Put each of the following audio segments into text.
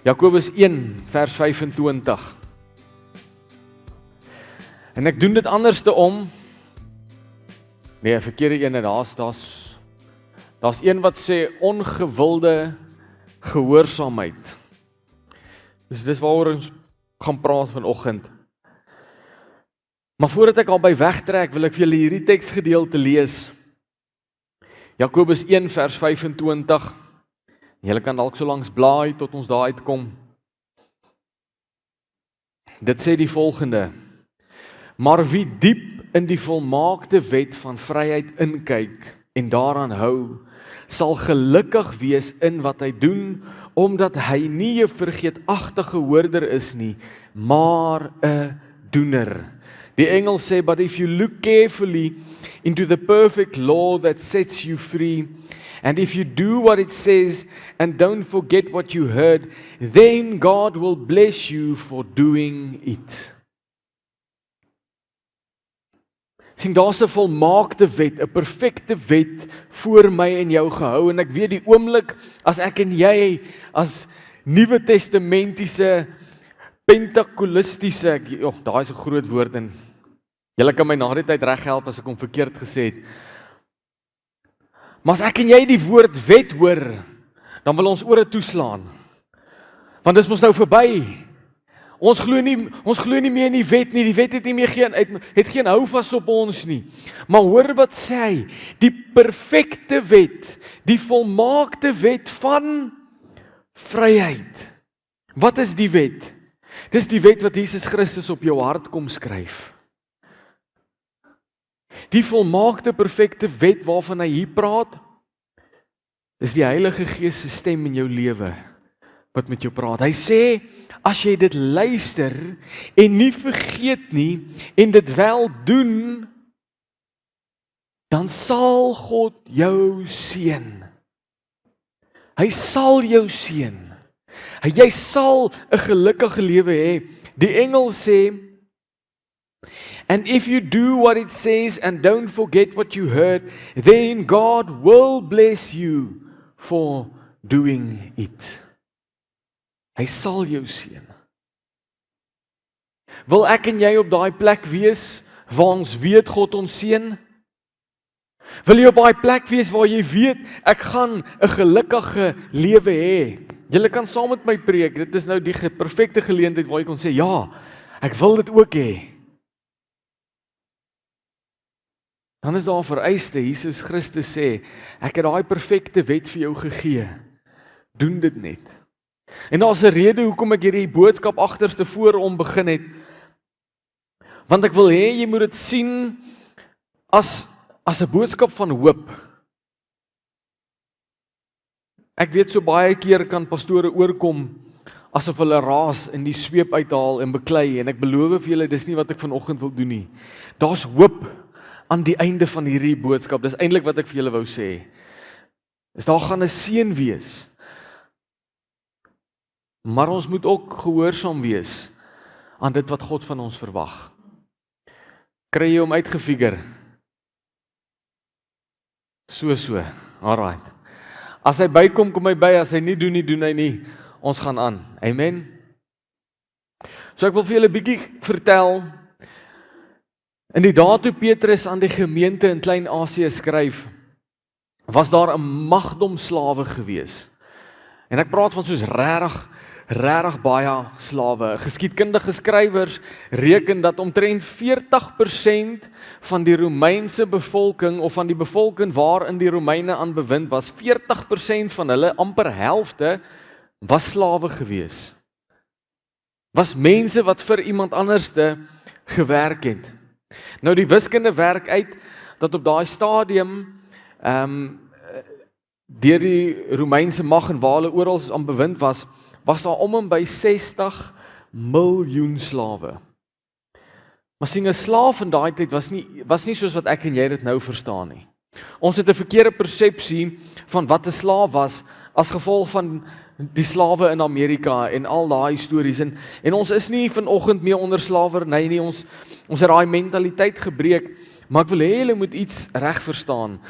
Jakobus 1 vers 25. En ek doen dit anders te om. Nee, verkeerde ene, daar's een wat sê ongewilde gehoorsaamheid. Dus dis waaroor ons gaan praat vanoggend. Maar voordat ek albei wegtrek, wil ek vir julle hierdie teksgedeelte lees. Jakobus 1 vers 25. Julle kan dalk so langs blaai tot ons daar uitkom. Dit sê die volgende: Maar wie diep in die volmaakte wet van vryheid inkyk en daaraan hou, sal gelukkig wees in wat hy doen, omdat hy nie 'n vergeetachtige hoorder is nie, maar 'n doener. Die engel sê, but if you look carefully into the perfect law that sets you free, and if you do what it says and don't forget what you heard, then God will bless you for doing it. Sien, daar's 'n volmaakte wet, 'n perfekte wet voor my en jou gehou, en ek weet die oomblik as ek en jy as Nuwe Testamentiese pentakolistiese, daai is 'n groot woord en julle kan my na die tyd reghelp as ek hom verkeerd gesê het. Maar as ek en jy die woord wet hoor, dan wil ons ore toeslaan. Want dis mos nou verby. Ons glo nie meer in die wet nie. Die wet het nie meer geen houvas op ons nie. Maar hoor wat sê hy? Die perfekte wet, die volmaakte wet van vryheid. Wat is die wet? Dis die wet wat Jesus Christus op jou hart kom skryf. Die volmaakte perfekte wet waarvan hy hier praat, is die Heilige Gees se stem in jou lewe wat met jou praat. Hy sê, as jy dit luister en nie vergeet nie en dit wel doen, dan sal God jou seën. Hy sal jou seën. Jy sal 'n gelukkige lewe hê. Die engel sê, and if you do what it says and don't forget what you heard, then God will bless you for doing it. Hy sal jou seën. Wil ek en jy op daai plek wees waar ons weet God ons seën? Wil jy op daai plek wees waar jy weet ek gaan 'n gelukkige lewe hê? Julle kan saam met my preek. Dit is nou die perfekte geleentheid waar jy kon sê, ja, ek wil dit ook hê. Dan is daar 'n vereiste. Jesus Christus sê, ek het daai perfekte wet vir jou gegee. Doen dit net. En daar's 'n rede hoekom ek hierdie boodskap agterste voorom begin het. Want ek wil hê jy moet dit sien as 'n boodskap van hoop. Ek weet so baie keer kan pastore oorkom asof hulle raas en die sweep uithaal en beklei, en ek beloof vir julle, dis nie wat ek vanoggend wil doen nie. Daar's hoop aan die einde van hierdie boodskap. Dis eintlik wat ek vir julle wou sê. Daar gaan 'n seën wees. Maar ons moet ook gehoorsaam wees aan dit wat God van ons verwag. Kry jy hom uitgefigure? So. Alright. As hy bykom, kom hy by. As hy nie doen hy nie. Ons gaan aan. Amen. So ek wil vir julle 'n bietjie vertel. In die dae toe Petrus aan die gemeente in Klein-Asië skryf, was daar 'n magdom slawe gewees. En ek praat van soos regtig baie slawe. Geskiedkundige skrywers reken dat omtrent 40% van die Romeinse bevolking, of van die bevolking waarin die Romeine aan bewind was, 40% van hulle, amper helfte, was slawe gewees. Was mense wat vir iemand anderste gewerk het. Nou die wiskunde werk uit dat op daai stadium deur die Romeinse mag en waar hulle oral aan bewind was daar om en by 60 miljoen slawe. Maar sien, 'n slaaf in daai tyd was nie soos wat ek en jy dit nou verstaan nie. Ons het 'n verkeerde persepsie van wat 'n slaaf was as gevolg van die slawe in Amerika en al daai stories. En ons is nie vanoggend meer onder slawerny nie. Ons het daai mentaliteit gebreek, maar ek wil hê julle moet iets reg verstaan.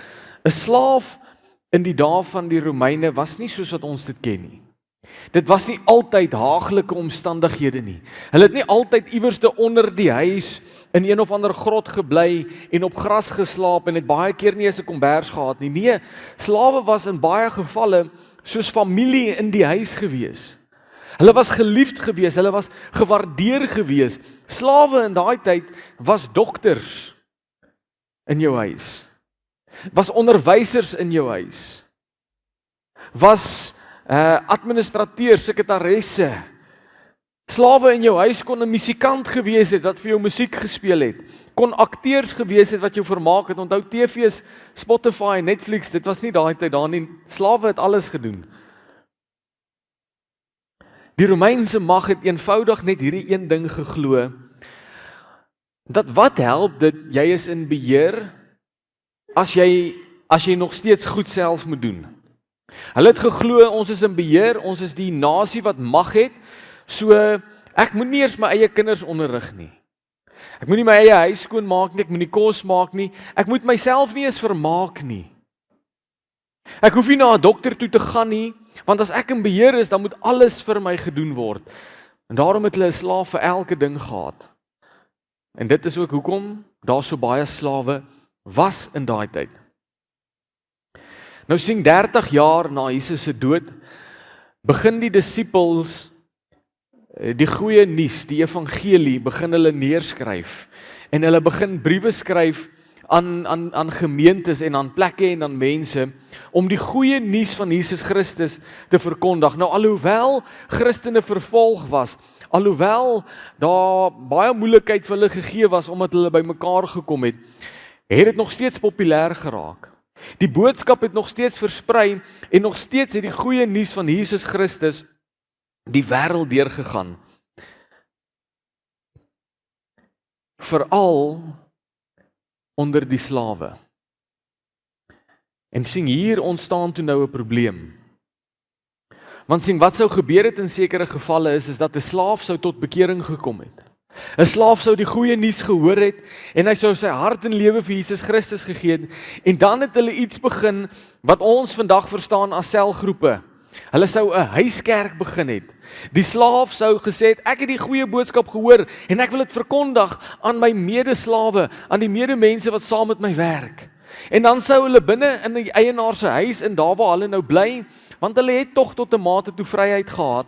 'n Slaaf in die dae van die Romeine was nie soos wat ons dit ken nie. Dit was nie altyd haaglike omstandighede nie. Hulle het nie altyd iewerste onder die huis in een of ander grot gebly en op gras geslaap en het baie keer nie eens 'n kombers gehad nie. Nee, slawe was in baie gevalle soos familie in die huis gewees. Hulle was geliefd gewees, hulle was gewaardeer gewees. Slawe in daai tyd was dokters in jou huis. Was onderwysers in jou huis. Was administrateurs, sekretaresse. Slawe in jou huis kon 'n musikant gewees het wat vir jou musiek gespeel het. Kon akteurs gewees het wat jou vermaak het. Onthou TV's, Spotify, Netflix, dit was nie daai tyd daar nie. Slawe het alles gedoen. Die Romeinse mag het eenvoudig net hierdie een ding geglo. Dat wat help dit jy is in beheer as jy nog steeds goed self moet doen. Hulle het geglo ons is in beheer, ons is die nasie wat mag het. So ek moet nie eers my eie kinders onderrig nie. Ek moet nie my eie huis skoon maak nie, ek moet nie kos maak nie. Ek moet myself nie eens vermaak nie. Ek hoef nie na 'n dokter toe te gaan nie, want as ek in beheer is, dan moet alles vir my gedoen word. En daarom het hulle 'n slaaf vir elke ding gehad. En dit is ook hoekom daar so baie slawe was in daai tyd. Nou sien 30 jaar na Jesus se dood, begin die disippels die goeie nuus, die evangelie, begin hulle neerskryf. En hulle begin briewe skryf aan gemeentes en aan plekke en aan mense, om die goeie nuus van Jesus Christus te verkondig. Nou alhoewel Christene vervolg was, alhoewel daar baie moeilikheid vir hulle gegee was, omdat hulle bymekaar gekom het dit nog steeds populêr geraak. Die boodskap het nog steeds versprei, en nog steeds het die goeie nuus van Jesus Christus die wêreld deurgegaan. Veral onder die slawe. En sien, hier ontstaan toe nou 'n probleem. Want sien, wat sou gebeur het in sekere gevalle is dat 'n slaaf sou tot bekering gekom het. 'n Slaaf sou die goeie nuus gehoor het en hy sou sy hart en lewe vir Jesus Christus gegee het, en dan het hulle iets begin wat ons vandag verstaan as selgroepe. Hulle sou 'n huiskerk begin het. Die slaaf sou gesê het, ek het die goeie boodskap gehoor en ek wil dit verkondig aan my medeslawe, aan die medemense wat saam met my werk. En dan sou hulle binne in die eienaar se huis, en daar waar hulle nou bly, want hulle het tog tot 'n mate toe vryheid gehad.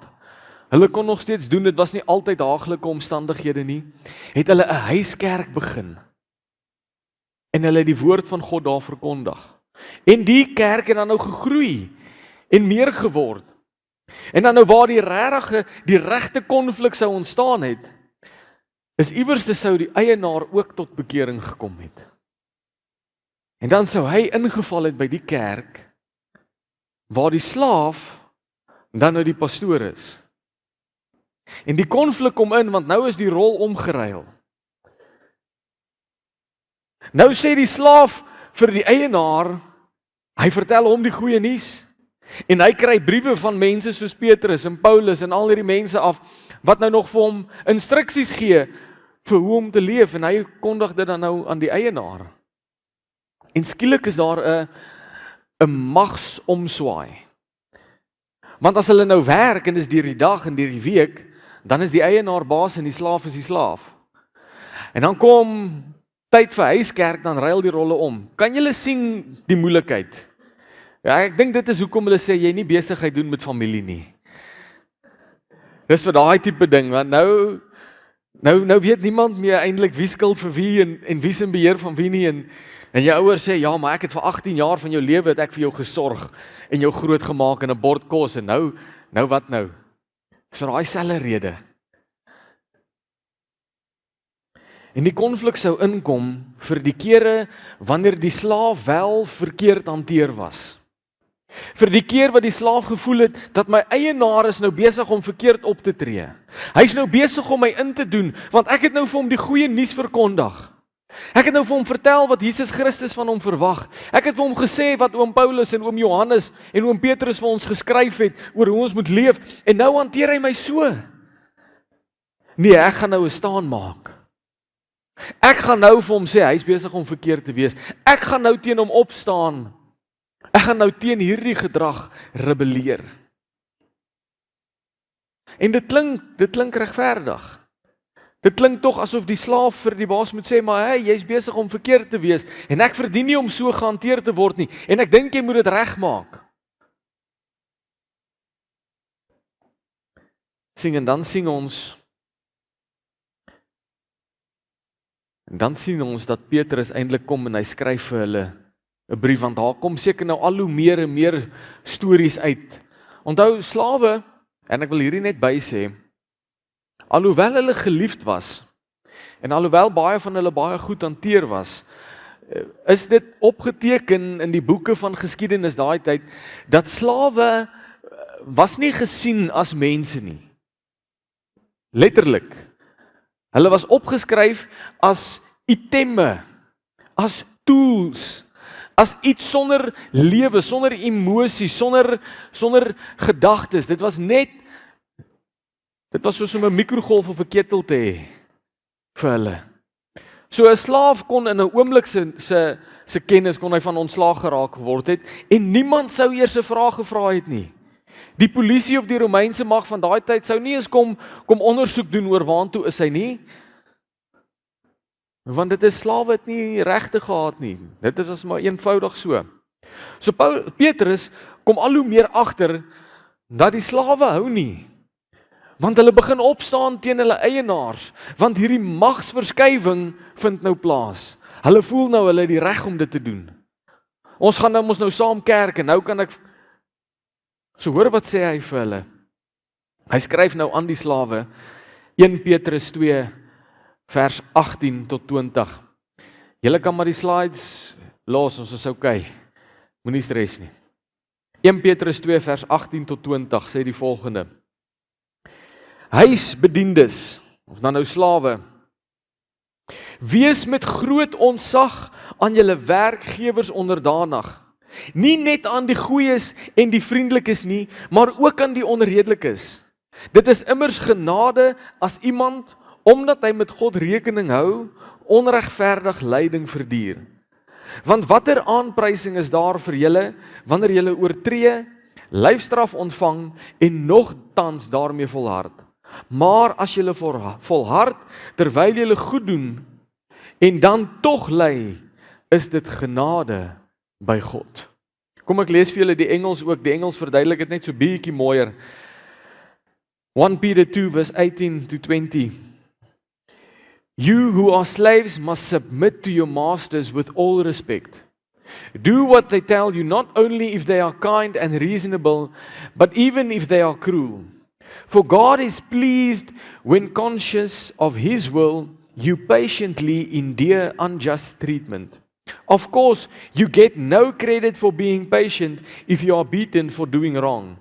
Hulle kon nog steeds doen, dit was nie altyd haaglike omstandighede nie. Het hulle 'n huiskerk begin. En hulle het die woord van God daar verkondig. En die kerk het dan nou gegroei en meer geword. En dan nou waar die regte konflik sou ontstaan het, is iewers sou die eienaar ook tot bekering gekom het. En dan sou hy ingeval het by die kerk, waar die slaaf dan nou die pastoor is. En die konflik kom in, want nou is die rol omgeruil. Nou sê die slaaf vir die eienaar, hy vertel hom die goeie nuus, en hy kry briewe van mense soos Petrus en Paulus en al hierdie mense af, wat nou nog vir hom instruksies gee, vir hoe om te leef, en hy kondig dit dan nou aan die eienaar. En skielik is daar 'n magsomswaai. Want as hulle nou werk, en dis deur die dag en deur die week, dan is die eienaar baas en die slaaf is die slaaf. En dan kom tyd vir huiskerk, dan ruil die rolle om. Kan julle sien die moeilikheid? Ja, ek dink dit is hoekom hulle sê, jy nie besigheid doen met familie nie. Dis vir daai tipe ding, want nou weet niemand meer eintlik wie skuld vir wie, en wie se beheer van wie nie, en jou ouers sê, ja, maar ek het vir 18 jaar van jou lewe het ek vir jou gesorg, en jou groot gemaak in 'n bord kos, en nou wat nou? Dis daai selfde rede. En die konflik sou inkom vir die kere wanneer die slaaf wel verkeerd hanteer was. Vir die keer wat die slaaf gevoel het, dat my eienaar is nou besig om verkeerd op te tree. Hy's nou besig om my in te doen, want ek het nou vir hom die goeie nuus verkondig. Ek het nou vir hom vertel wat Jesus Christus van hom verwag. Ek het vir hom gesê wat oom Paulus en oom Johannes en oom Petrus vir ons geskryf het, oor hoe ons moet leef, en nou hanteer hy my so. Nee, ek gaan nou 'n staan maak. Ek gaan nou vir hom sê, hy's besig om verkeerd te wees. Ek gaan nou teen hom opstaan. Ek gaan nou teen hierdie gedrag rebelleer. En dit klink regverdig. Dit klink tog asof die slaaf vir die baas moet sê, maar hey, jy's besig om verkeerd te wees, en ek verdien nie om so gehanteer te word nie, en ek dink jy moet dit regmaak. En dan sien ons dat Petrus eintlik kom en hy skryf vir hulle 'n brief, want daar kom seker nou al hoe meer en meer stories uit. Onthou, slawe, en ek wil hierdie net by sê, alhoewel hulle geliefd was, en alhoewel baie van hulle baie goed hanteer was, is dit opgeteken in die boeke van geskiedenis daai tyd, dat slawe was nie gesien as mense nie. Letterlik. Hulle was opgeskryf as itemme, as tools, as iets sonder lewe, sonder emosie, sonder gedagtes. Dit was soos om 'n mikrogolf of 'n ketel te hê vir hulle. So 'n slaaf kon in 'n oomblik se kennis kon hy van ontslaag geraak geword het en niemand sou eers 'n vraag gevra het nie. Die polisie of die Romeinse mag van daai tyd sou nie eens kom ondersoek doen oor waartoe is hy nie. Want dit is slawe het nie regte gehad nie. Dit is maar eenvoudig so. So Petrus kom al hoe meer agter dat die slawe hou nie. Want hulle begin opstaan teen hulle eienaars, want hierdie magsverskywing vind nou plaas. Hulle voel nou hulle het die reg om dit te doen. Ons gaan nou saam kerk en nou kan ek. So hoor wat sê hy vir hulle. Hy skryf nou aan die slawe 1 Petrus 2 vers 18 tot 20. Julle kan maar die slides los, ons is okay. Moenie stres nie. 1 Petrus 2 vers 18 tot 20 sê die volgende. Huisbediendes, of dan nou slawe, wees met groot ontzag aan julle werkgewers onderdanig. Nie net aan die goeies en die vriendelikes nie, maar ook aan die onredelikes. Dit is immers genade as iemand, omdat hy met God rekening hou, onregverdig lyding verduur. Want watter aanprysing is daar vir julle, wanneer julle oortree, lyfstraf ontvang en nogtans daarmee volhard. Maar as julle volhard, terwyl julle goed doen, en dan tog ly, is dit genade by God. Kom ek lees vir julle die Engels ook, die Engels verduidelik dit net so bietjie mooier. 1 Peter 2 verse 18 to 20. You who are slaves must submit to your masters with all respect. Do what they tell you, not only if they are kind and reasonable, but even if they are cruel. For God is pleased when conscious of His will, you patiently endure unjust treatment. Of course, you get no credit for being patient if you are beaten for doing wrong.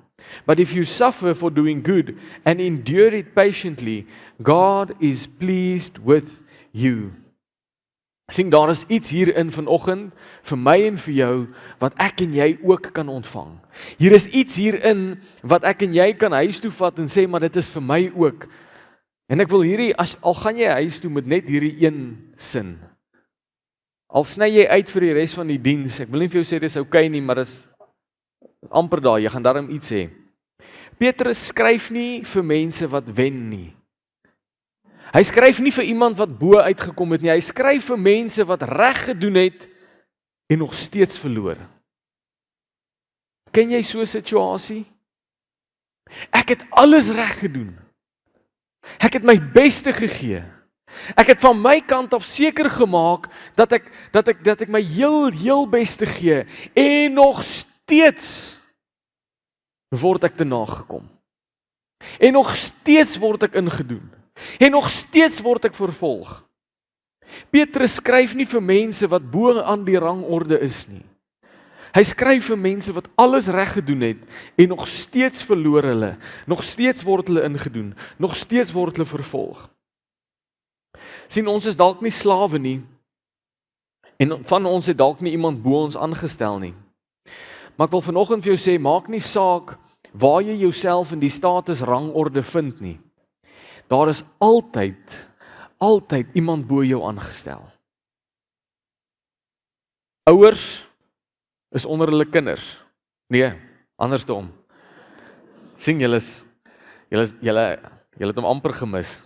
But if you suffer for doing good and endure it patiently, God is pleased with you. Sien, daar is iets hierin vanoggend vir my en vir jou wat ek en jy ook kan ontvang. Hier is iets hierin wat ek en jy kan huis toe vat en sê, maar dit is vir my ook. En ek wil hierdie, al gaan jy huis toe met net hierdie een sin. Al sny jy uit vir die res van die diens, ek wil nie vir jou sê dis okay nie, maar dis amper daar, jy gaan daarom iets hê. Petrus skryf nie vir mense wat wen nie. Hy skryf nie vir iemand wat bo uitgekom het nie, hy skryf vir mense wat reg gedoen het en nog steeds verloor. Ken jy so 'n situasie? Ek het alles reg gedoen. Ek het my beste gegee. Ek het van my kant af seker gemaak dat ek my heel beste gee en nog steeds word ek te nagekom. En nog steeds word ek ingedoen. En nog steeds word ek vervolg. Petrus skryf nie vir mense wat bo aan die rangorde is nie. Hy skryf vir mense wat alles reg gedoen het en nog steeds verloor hulle, nog steeds word hulle ingedoen, nog steeds word hulle vervolg. Sien, ons is dalk nie slawe nie en van ons het dalk nie iemand bo ons aangestel nie. Maar ek wil vanoggend vir jou sê, maak nie saak waar jy jouself in die status rangorde vind nie. Daar is altyd iemand bo jou aangestel. Ouers is onder hulle kinders. Nee, andersom. Sien Julle het hom amper gemis.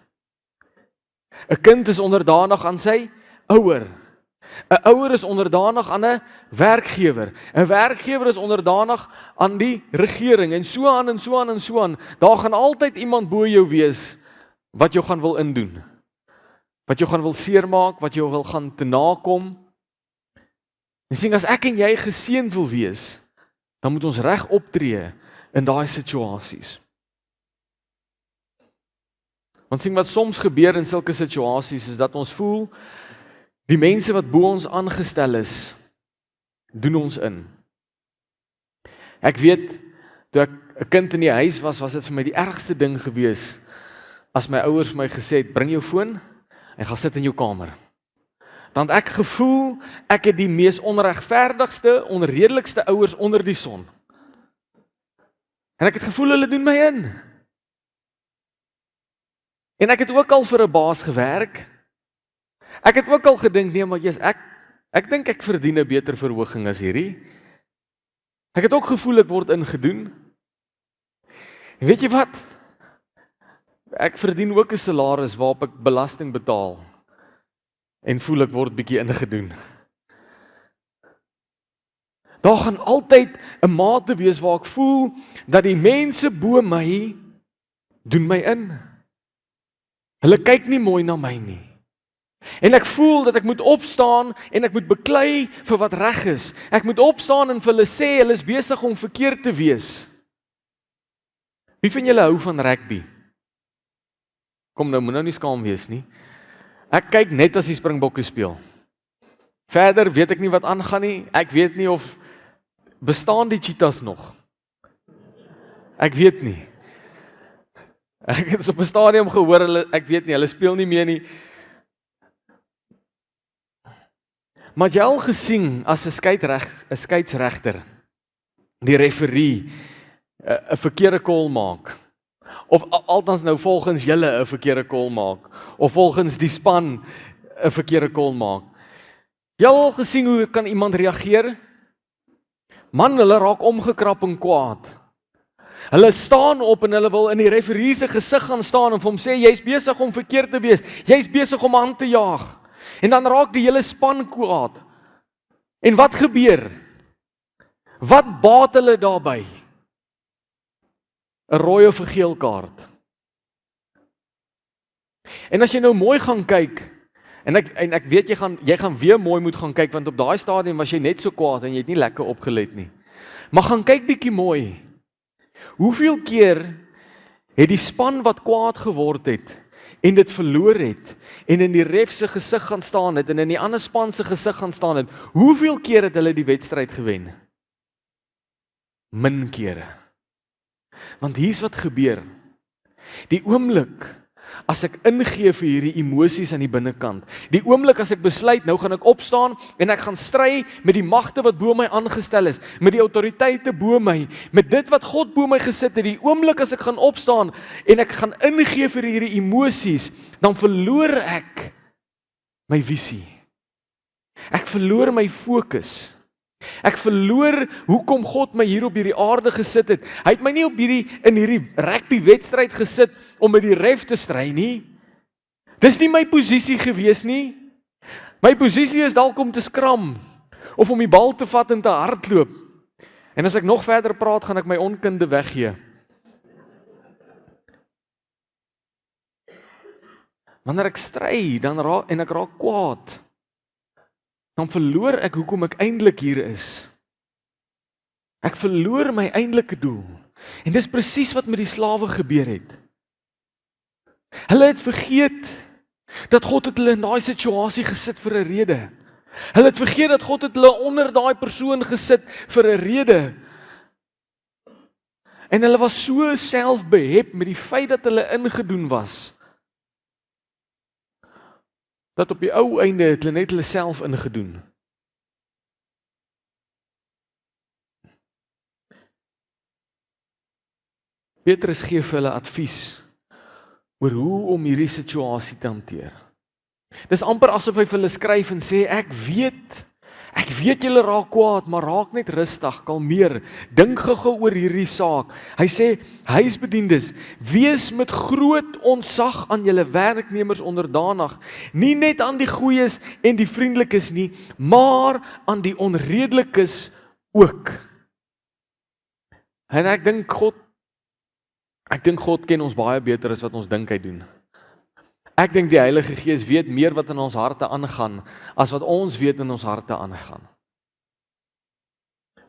'n Kind is onderdanig aan sy ouer. 'n Ouer is onderdanig aan 'n werkgewer. 'n Werkgewer is onderdanig aan die regering en so aan en so aan en so aan. Daar gaan altyd iemand bo jou wees wat jou gaan wil indoen. Wat jou gaan wil seermaak, wat jou wil gaan te nakom. En sien, as ek en jy geseënd wil wees, dan moet ons reg optree in daai situasies. Want sien, wat soms gebeur in sulke situasies is dat ons voel die mense wat bo ons aangestel is, doen ons in. Ek weet, toe ek 'n kind in die huis was dit vir my die ergste ding gewees as my ouers vir my gesê het, bring jou foon en gaan sit in jou kamer. Dan het ek gevoel, ek het die mees onregverdigste, onredelikste ouers onder die son. En ek het gevoel, hulle doen my in. En ek het ook al vir 'n baas gewerk. Ek het ook al gedink, nee, maar Jesus, ek dink ek verdien 'n beter verhoging as hierdie. Ek het ook gevoel ek word ingedoen. En weet jy wat? Ek verdien ook 'n salaris waarop ek belasting betaal. En voel ek word bietjie ingedoen. Daar gaan altyd 'n mate wees waar ek voel dat die mense bo my doen my in. Hulle kyk nie mooi na my nie. En ek voel dat ek moet opstaan en ek moet beklei vir wat reg is. Ek moet opstaan en vir hulle sê hulle is besig om verkeerd te wees. Wie van julle hou van rugby? Kom nou, moet nou nie skaam wees nie. Ek kyk net as die Springbokke speel. Verder weet ek nie wat aangaan nie. Ek weet nie of bestaan die Cheetahs nog. Ek weet nie. Ek het op 'n stadium gehoor, ek weet nie, hulle speel nie meer nie. Maar jy al gesien as 'n skeieregter, die referee 'n verkeerde call maak, of althans nou volgens julle 'n verkeerde call maak, of volgens die span 'n verkeerde call maak. Jy al gesien hoe kan iemand reageer? Man, hulle raak omgekrap en kwaad. Hulle staan op en hulle wil in die referee se gesig gaan staan en vir hom sê, jy's besig om verkeerd te wees, jy's besig om aan te jaag. En dan raak die hele span kwaad. En wat gebeur? Wat baat hulle daarbey? 'n rooi of 'n geel kaart. En as jy nou mooi gaan kyk, en ek weet jy gaan weer mooi moet gaan kyk, want op daai stadium was jy net so kwaad en jy het nie lekker opgelet nie. Maar gaan kyk bietjie mooi. Hoeveel keer het die span wat kwaad geword het en dit verloor het en in die ref se gesig gaan staan het en in die ander span se gesig gaan staan het, hoeveel keer het hulle die wedstryd gewen? Min kere. Want hier's wat gebeur. Die oomblik as ek ingee vir hierdie emosies aan die binnekant, die oomblik as ek besluit, nou gaan ek opstaan en ek gaan stry met die magte wat bo my aangestel is, met die autoriteite bo my, met dit wat God bo my gesit het, die oomblik as ek gaan opstaan en ek gaan ingee vir hierdie emosies, dan verloor ek my visie. Ek verloor my fokus. Ek verloor hoekom God my hier op hierdie aarde gesit het. Hy het my nie in hierdie rugby wedstryd gesit om met die ref te stry nie. Dis nie my posisie gewees nie. My posisie is dalk om te skram of om die bal te vat en te hardloop. En as ek nog verder praat, gaan ek my onkunde weggee. Wanneer ek stry, en ek raak kwaad, dan verloor ek hoekom ek eintlik hier is. Ek verloor my eintlike doel. En dis presies wat met die slawe gebeur het. Hulle het vergeet dat God het hulle in daai situasie gesit vir 'n rede. Hulle het vergeet dat God het hulle onder daai persoon gesit vir 'n rede. En hulle was so selfbehep met die feit dat hulle ingedoen was, dat op die ou einde het hulle net hulle self ingedoen. Petrus gee vir hulle advies oor hoe om hierdie situasie te hanteer. Dis amper asof hy vir hulle skryf en sê, ek Ek weet julle raak kwaad, maar raak net rustig, kalmeer. Dink gou-gou oor hierdie saak. Hy sê, huisbediendes, wees met groot ontzag aan julle werknemers onderdanig, nie net aan die goeies en die vriendelikes nie, maar aan die onredelikes ook. En ek dink God ken ons baie beter as wat ons dink hy doen. Ek dink die Heilige Gees weet meer wat in ons harte aangaan, as wat ons weet in ons harte aangaan.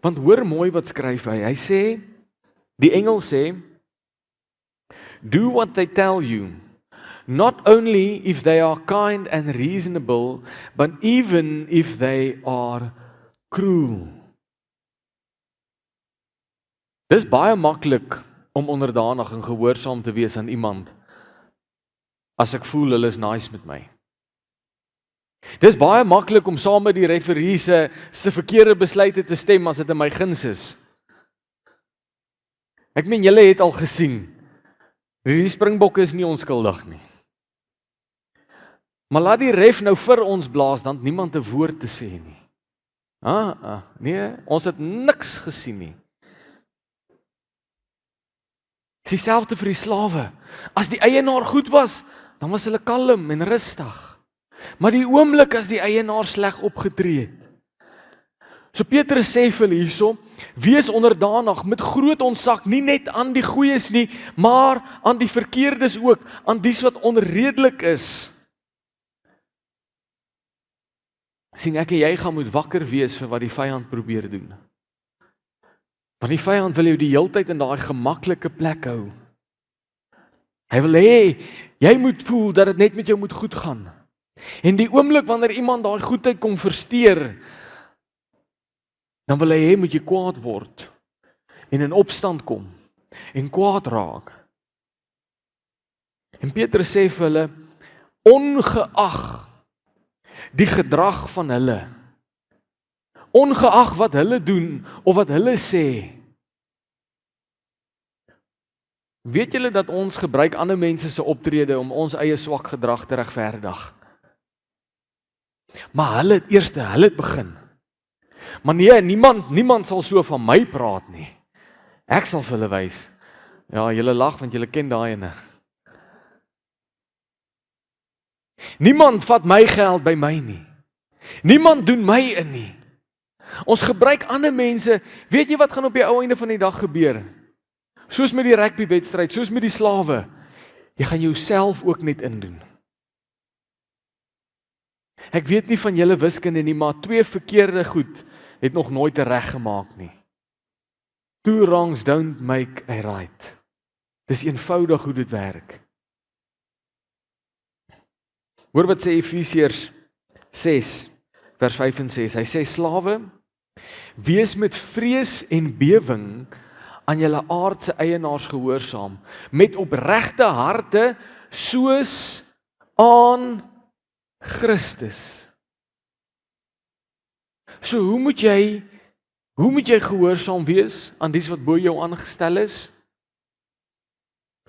Want hoor mooi wat skryf hy. Hy sê, die engel sê, do what they tell you, not only if they are kind and reasonable, but even if they are cruel. Dis baie maklik om onderdanig en gehoorsaam te wees aan iemand, as ek voel hulle is nice met my. Dis baie maklik om saam met die referee se verkeerde besluite te stem as dit in my guns is. Ek meen julle het al gesien, die Springbokke is nie onskuldig nie. Maar laat die ref nou vir ons blaas, dan het niemand 'n woord te sê nie. Nee, ons het niks gesien nie. Dis dieselfde vir die slawe. As die eienaar goed was, dan was hulle kalm en rustig. Maar die oomblik as die eienaar sleg opgetree het. So Petrus sê vir hulle hierso, wees onderdanig met groot ontzag, nie net aan die goeies nie, maar aan die verkeerdes ook, aan dies wat onredelik is. Sien, ek en jy gaan moet wakker wees vir wat die vyand probeer doen. Want die vyand wil jou die heeltyd in daai gemaklike plek hou. Hy wil hê, jy moet voel dat dit net met jou moet goed gaan. En die oomblik wanneer iemand daai goedheid kom versteur, dan wil hy hê moet jy kwaad word, en in opstand kom, en kwaad raak. En Petrus sê vir hulle, ongeag die gedrag van hulle, ongeag wat hulle doen, of wat hulle sê, weet julle dat ons gebruik ander mense se optrede om ons eie swak gedrag te regverdig? Maar hulle het begin. Maar nee, niemand sal so van my praat nie. Ek sal vir hulle wys. Ja, julle lag want julle ken daai ene. Niemand vat my geld by my nie. Niemand doen my in nie. Ons gebruik ander mense, weet jy wat gaan op die ou einde van die dag gebeur? Soos met die rugbywedstryd, soos met die slawe, jy gaan jouself ook net indoen. Ek weet nie van julle wiskunde nie, maar 2 verkeerde goed het nog nooit reg gemaak nie. 2 wrongs don't make a right. Dis eenvoudig hoe dit werk. Hoor wat sê Efesiërs 6 vers 5 en 6. Hy sê, slawe, wees met vrees en bewing aan julle aardse eienaars gehoorsaam, met opregte harte soos aan Christus. So hoe moet jy gehoorsaam wees aan dies wat bo jou aangestel is?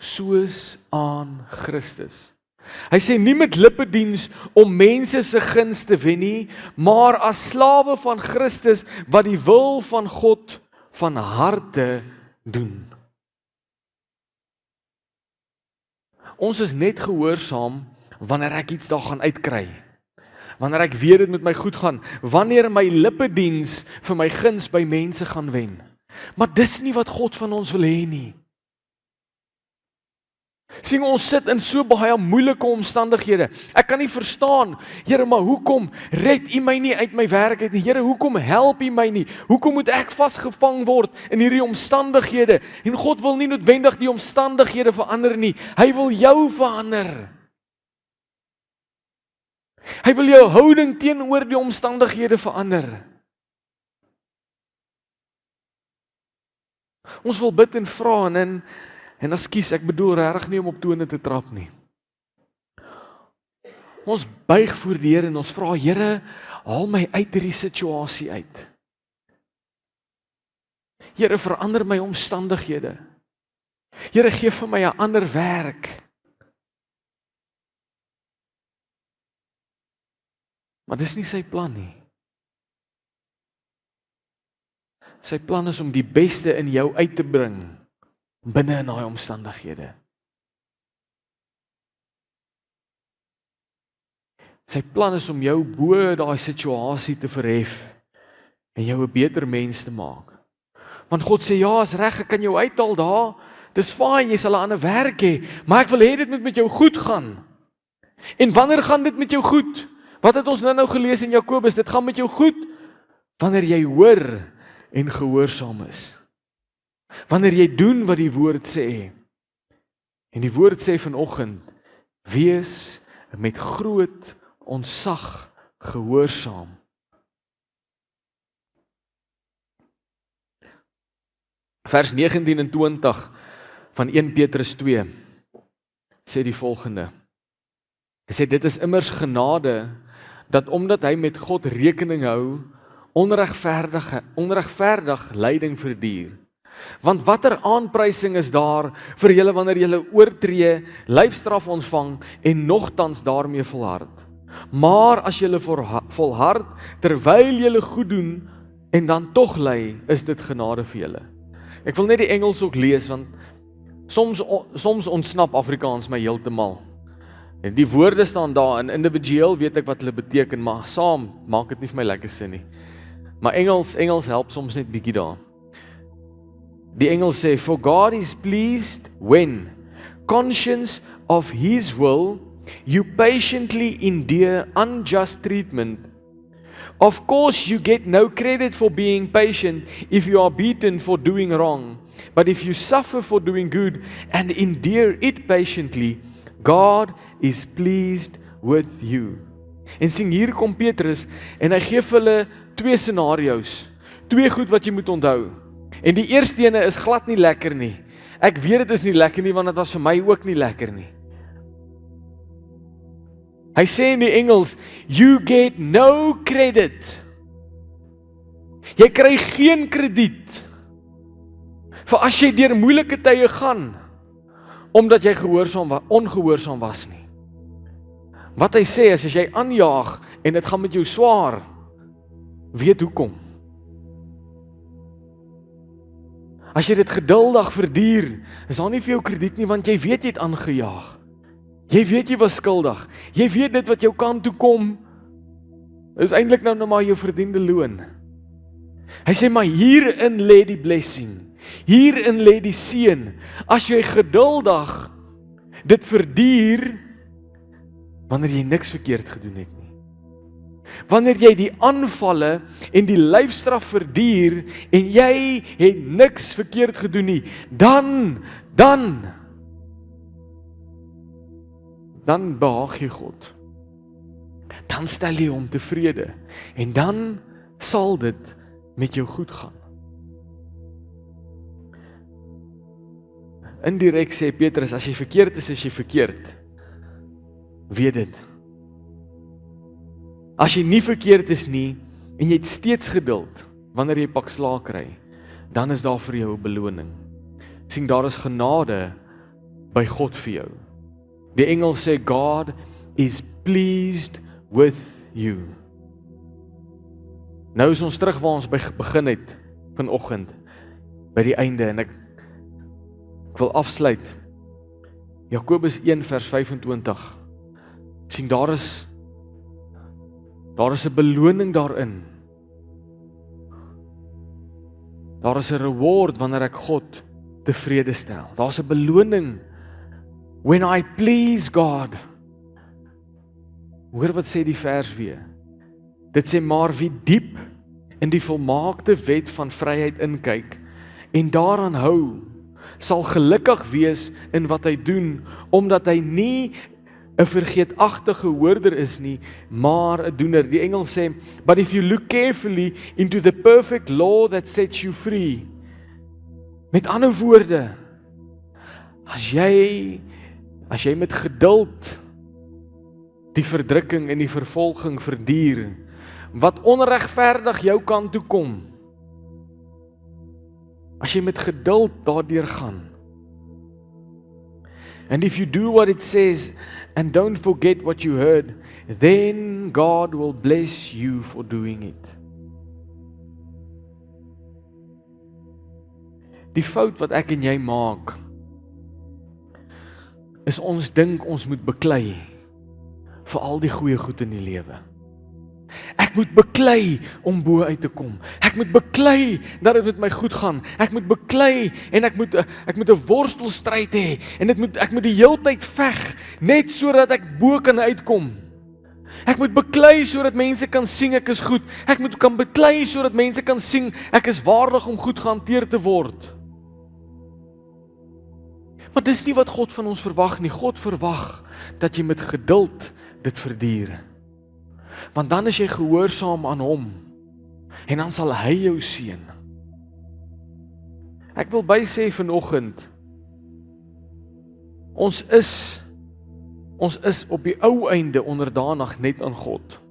Soos aan Christus. Hy sê nie met lippediens om mense se guns te wen nie, maar as slawe van Christus wat die wil van God van harte doen. Ons is net gehoorsaam wanneer ek iets daar gaan uitkry. Wanneer ek weet dit met my goed gaan, wanneer my lippediens vir my guns by mense gaan wen. Maar dis nie wat God van ons wil hê nie. Sien, ons sit in so baie moeilike omstandighede. Ek kan nie verstaan, Here, maar hoekom red U my nie uit my werk uit nie? Here, hoekom help U my nie? Hoekom moet ek vasgevang word in hierdie omstandighede? En God wil nie noodwendig die omstandighede verander nie. Hy wil jou verander. Hy wil jou houding teenoor die omstandighede verander. Ons wil bid en vra en ekskuus, ek bedoel regtig nie om op tone te trap nie. Ons buig voor die Here en ons vra, Here, haal my uit hierdie situasie uit. Here, verander my omstandighede. Here, gee vir my 'n ander werk. Maar dis nie sy plan nie. Sy plan is om die beste in jou uit te bring binne in daai omstandighede. Sy plan is om jou bo daai situasie te verhef en jou 'n beter mens te maak. Want God sê ja, is reg, ek kan jou uithaal daar. Dis fyn, jy sal 'n ander werk hê, maar ek wil hê dit moet met jou goed gaan. En wanneer gaan dit met jou goed? Wat het ons nou gelees in Jakobus? Dit gaan met jou goed wanneer jy hoor en gehoorsaam is. Wanneer jy doen wat die woord sê. En die woord sê vanoggend, wees met groot ontzag gehoorsaam. Vers 19 en 20 van 1 Petrus 2 sê die volgende. Hy sê dit is immers genade, dat omdat hy met God rekening hou, onregverdig lyding verduur. Want watter aanprysing is daar vir julle wanneer julle oortree, lyfstraf ontvang en nogtans daarmee volhard. Maar as julle volhard terwyl julle goed doen en dan tog ly, is dit genade vir julle. Ek wil net die Engels ook lees, want soms ontsnap Afrikaans my heeltemal. En die woorde staan daar, en individueel weet ek wat hulle beteken, maar saam maak dit nie vir my lekker sin nie. Maar Engels help soms net bietjie daar. Die Engels sê, for God is pleased when, conscious of His will, you patiently endure unjust treatment. Of course, you get no credit for being patient if you are beaten for doing wrong. But if you suffer for doing good and endure it patiently, God is pleased with you. En sien, hier kom Petrus en hy gee vir hulle 2 scenario's. 2 goed wat jy moet onthou. En die eerste ene is glad nie lekker nie. Ek weet dit is nie lekker nie, want dit was vir my ook nie lekker nie. Hy sê in die Engels, you get no credit. Jy kry geen krediet vir as jy deur moeilike tye gaan, omdat jy ongehoorsaam was nie. Wat hy sê is, as jy aanjaag en dit gaan met jou swaar, weet hoekom. As jy dit geduldig verduur, is daar nie vir jou krediet nie, want jy weet jy het aangejaag. Jy weet jy was skuldig. Jy weet dit wat jou kant toe kom, is eintlik nou maar jou verdiende loon. Hy sê, maar hierin lê die blessing. Hierin lê die seën. As jy geduldig dit verduur, wanneer jy niks verkeerd gedoen het nie. Wanneer jy die aanvalle en die lyfstraf verduur en jy het niks verkeerd gedoen nie, dan behaag jy God. Dan stel jy hom tevrede en dan sal dit met jou goed gaan. Indirek sê Petrus, as jy verkeerd is jy verkeerd. Weet dit. As jy nie verkeerd is nie, en jy het steeds geduld, wanneer jy pak slaag kry, dan is daar vir jou 'n beloning. Sien, daar is genade by God vir jou. Die engel sê, God is pleased with you. Nou is ons terug waar ons begin het, vanoggend, by die einde, en ek wil afsluit. Jakobus 1 vers 25. Sien, daar is 'n beloning daarin. Daar is 'n reward wanneer ek God tevrede stel. Daar's 'n beloning when I please God. Hoor wat sê die vers weer. Dit sê, maar wie diep in die volmaakte wet van vryheid inkyk en daaraan hou, sal gelukkig wees in wat hy doen, omdat hy nie 'n vergeetagtige hoorder is nie, maar 'n doener. Die engel sê, but if you look carefully into the perfect law that sets you free. Met ander woorde, as jy met geduld die verdrukking en die vervolging verduur, wat onregverdig jou kant toe kom, as jy met geduld daardeur gaan, and if you do what it says, and don't forget what you heard, then God will bless you for doing it. Die fout wat ek en jy maak, is ons dink ons moet beklei vir al die goeie goed in die lewe. Ek moet beklei om bo uit te kom. Ek moet beklei dat dit met my goed gaan. Ek moet beklei en ek moet 'n worstelstryd hê en ek moet die heeltyd veg net sodat ek bo kan uitkom. Ek moet beklei sodat mense kan sien ek is goed. Ek moet kan beklei sodat mense kan sien ek is waardig om goed gehanteer te word. Maar dis nie wat God van ons verwag nie. God verwag dat jy met geduld dit verduur. Want dan is jy gehoorsaam aan hom en dan sal hy jou seën. Ek wil bysê vanoggend, ons is op die ou einde onderdanig net aan God.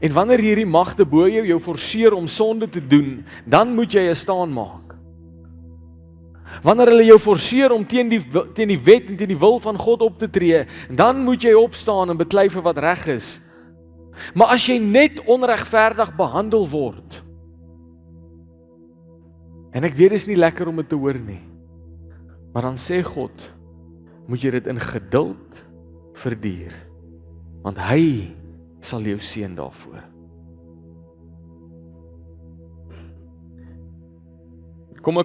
En wanneer hierdie magte bo jou forceer om sonde te doen, dan moet jy 'n staan maak. Wanneer hulle jou forceer om teen die wet en teen die wil van God op te tree, dan moet jy opstaan en beklei vir wat reg is. Maar as jy net onregverdig behandel word, en ek weet dit is nie lekker om dit te hoor nie, maar dan sê God, moet jy dit in geduld verduur, want hy sal jou seën daarvoor. Kom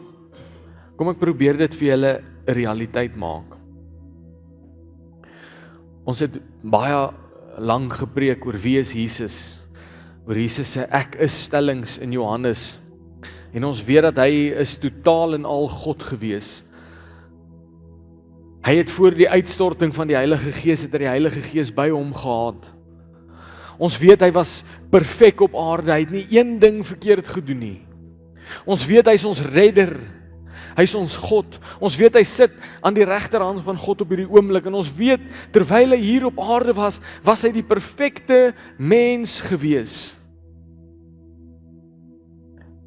ek probeer dit vir julle 'n realiteit maak. Ons het baie lank gepreek oor wie is Jesus, oor Jesus se ek is stellings in Johannes, en ons weet dat hy is totaal en al God gewees. Hy het voor die uitstorting van die Heilige Gees, het hy die Heilige Gees by hom gehad. Ons weet hy was perfek op aarde, hy het nie een ding verkeerd gedoen nie. Ons weet hy is ons redder, hy is ons God. Ons weet hy sit aan die regterhand van God op hierdie oomblik, en ons weet terwyl hy hier op aarde was hy die perfekte mens gewees.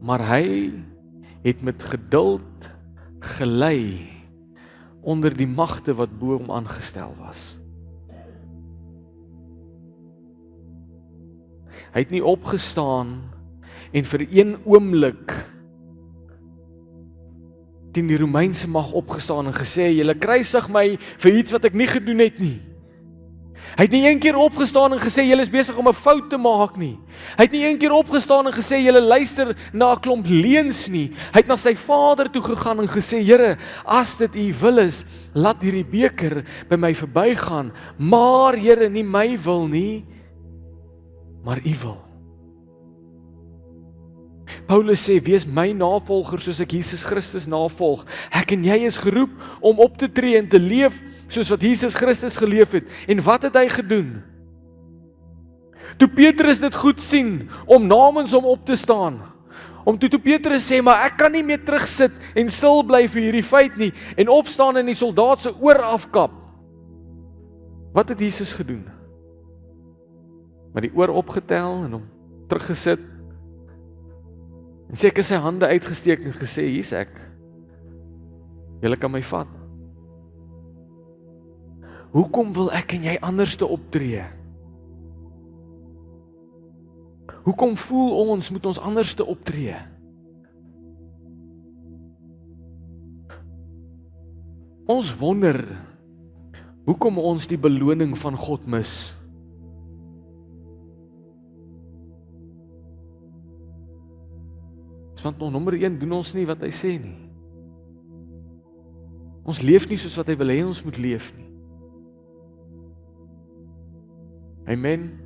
Maar hy het met geduld gelei onder die magte wat bo hom aangestel was. Hy het nie opgestaan en vir een oomblik teen die Romeinse mag opgestaan en gesê, julle kruisig my vir iets wat ek nie gedoen het nie. Hy het nie een keer opgestaan en gesê, julle is besig om 'n fout te maak nie. Hy het nie een keer opgestaan en gesê, julle luister na 'n klomp leuns nie. Hy het na sy Vader toe gegaan en gesê, Here, as dit u wil is, laat hierdie beker by my verbygaan, maar Here, nie my wil nie, maar u wil. Paulus sê, wees my navolger soos ek Jesus Christus navolg. Ek en jy is geroep om op te tree en te leef soos wat Jesus Christus geleef het. En wat het hy gedoen? Toe Petrus dit goed sien om namens hom op te staan, toe Petrus sê, maar ek kan nie meer terugsit en stil bly vir hierdie feit nie, en opstaan en die soldaat se oor afkap. Wat het Jesus gedoen? Maar die oor opgetel en hom teruggesit, en seker sy hande uitgesteek en gesê, hier's ek, julle kan my vat. Hoekom wil ek en jy anders te optree? Hoekom voel ons, moet ons anders te optree? Ons wonder, hoekom ons die beloning van God mis. Want nommer 1 doen ons nie wat hy sê nie. Ons leef nie soos wat hy wil hê ons moet leef nie. Amen.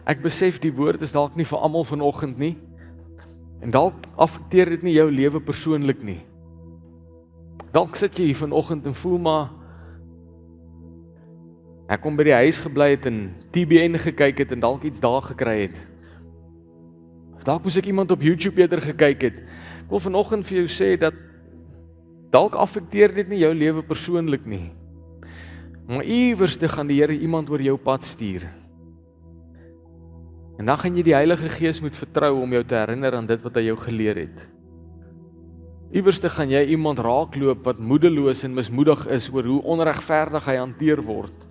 Ek besef die woord is dalk nie vir almal vanoggend nie, en dalk affekteer dit nie jou lewe persoonlik nie. Dalk sit jy hier vanoggend en voel maar, ek kom by die huis gebly het en TBN gekyk het en dalk iets daar gekry het. Dalk moes ek iemand op YouTube eerder gekyk het. Ek wil vanoggend vir jou sê dat dalk affekteer dit nie jou lewe persoonlik nie. Maar iewers gaan die Here iemand oor jou pad stuur. En dan gaan jy die Heilige Gees moet vertrou om jou te herinner aan dit wat hy jou geleer het. Iewers gaan jy iemand raakloop wat moedeloos en mismoedig is oor hoe onregverdig hy hanteer word.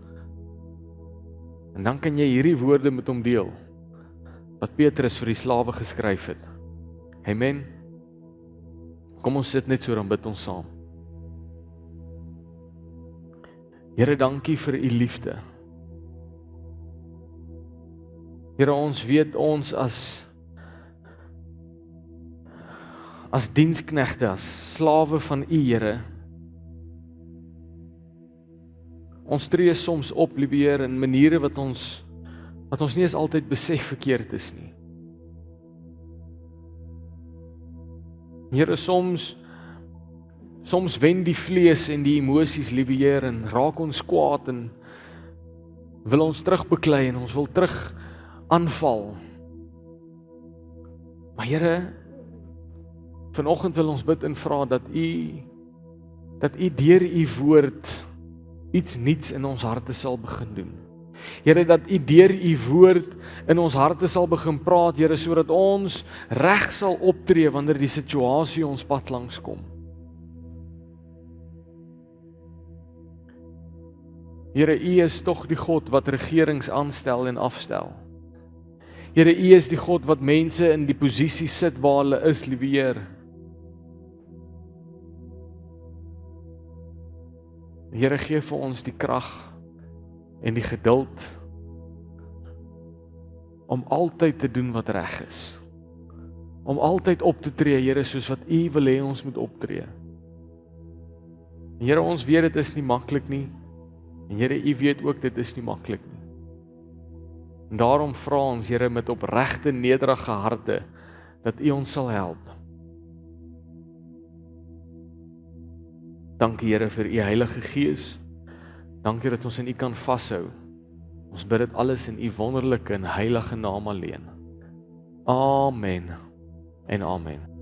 En dan kan jy hierdie woorde met hom deel, wat Petrus vir die slawe geskryf het. Amen. Kom ons sit net so, dan bid ons saam. Here, dankie vir u liefde. Here, ons weet ons as diensknegte, as slawe van u, Here, ons tree soms op, liewe Heer, in maniere wat ons nie eens altyd besef verkeerd is nie. Here, soms wen die vlees en die emosies, liewe Heer, en raak ons kwaad en wil ons terugbeklei en ons wil terug aanval. Maar Here, vanoggend wil ons bid en vra dat u deur u woord iets nuuts in ons harte sal begin doen. Here, dat u deur u woord in ons harte sal begin praat, Here, sodat ons reg sal optree wanneer die situasie ons pad langs kom. Here, u is tog die God wat regerings aanstel en afstel. Here, u is die God wat mense in die posisie sit waar hulle is, liewe Heer. Here, gee vir ons die krag en die geduld om altyd te doen wat reg is. Om altyd op te tree, Here, soos wat u wil hê ons moet optree. Here, ons weet dit is nie maklik nie. En Here, u weet ook dit is nie maklik nie. En daarom vra ons, Here, met opregte, nederige harte, dat u ons sal help. Dankie, Here, vir u Heilige Gees. Dankie dat ons in u kan vashou. Ons bid dit alles in u wonderlike en heilige naam alleen. Amen en amen.